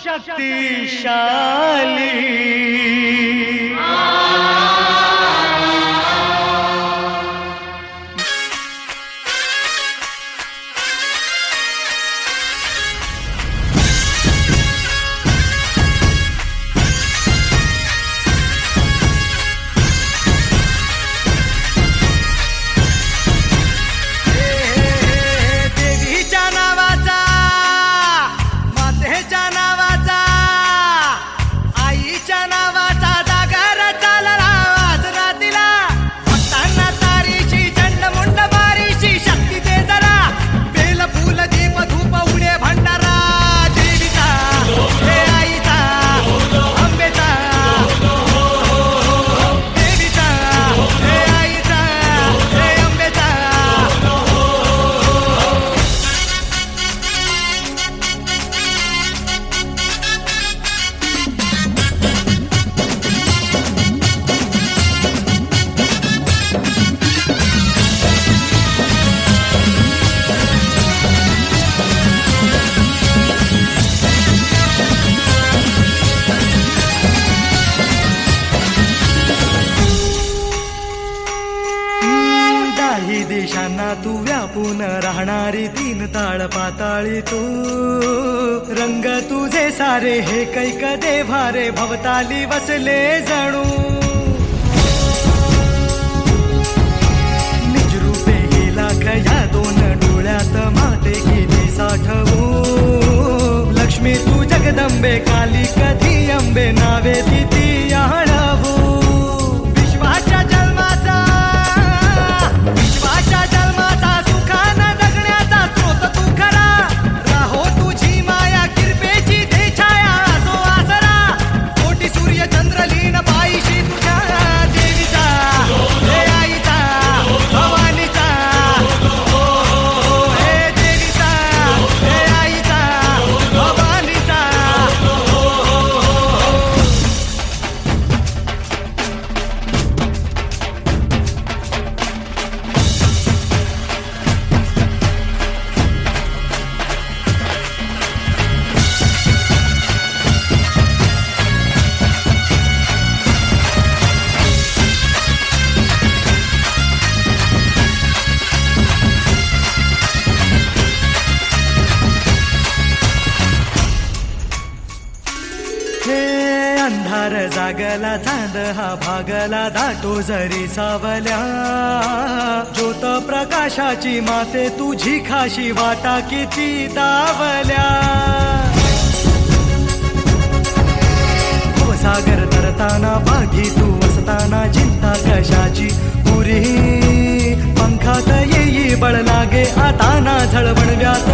शक्तिशाली। देशांना तू व्यापून राहणारी तीन ताळ पाताळी तू, रंग तुझे सारे हे कैक देव्हारे भवताली वसले जणू। निजरूपे गेला खया दोन डोळ्यात माते केली साठवू, लक्ष्मी तू जगदंबे काली कधी अंबे नावे तिथी आळवू। विश्वाच्या जन्माचा सुखानं जगण्याचा स्रोत तू खरा, राहो तुझी माया कृपेची दे छाया असो आसरा। कोटी सूर्य चंद्र लीन पायीशी तुझ्या देवीचा, हे आईचा भवानीचा, हो हे देवीचा, हे आईचा भवानीचा, हो। अंधार जागला चांद हा भागला दाटो जरी सावल्या, ज्योत प्रकाशाची माते तुझी खाशी वाटा किती दावल्या। सागर तरताना बागी तू असताना चिंता कशाची पुरी, पंखात येई बळ लागे आता ना झळवण व्यात।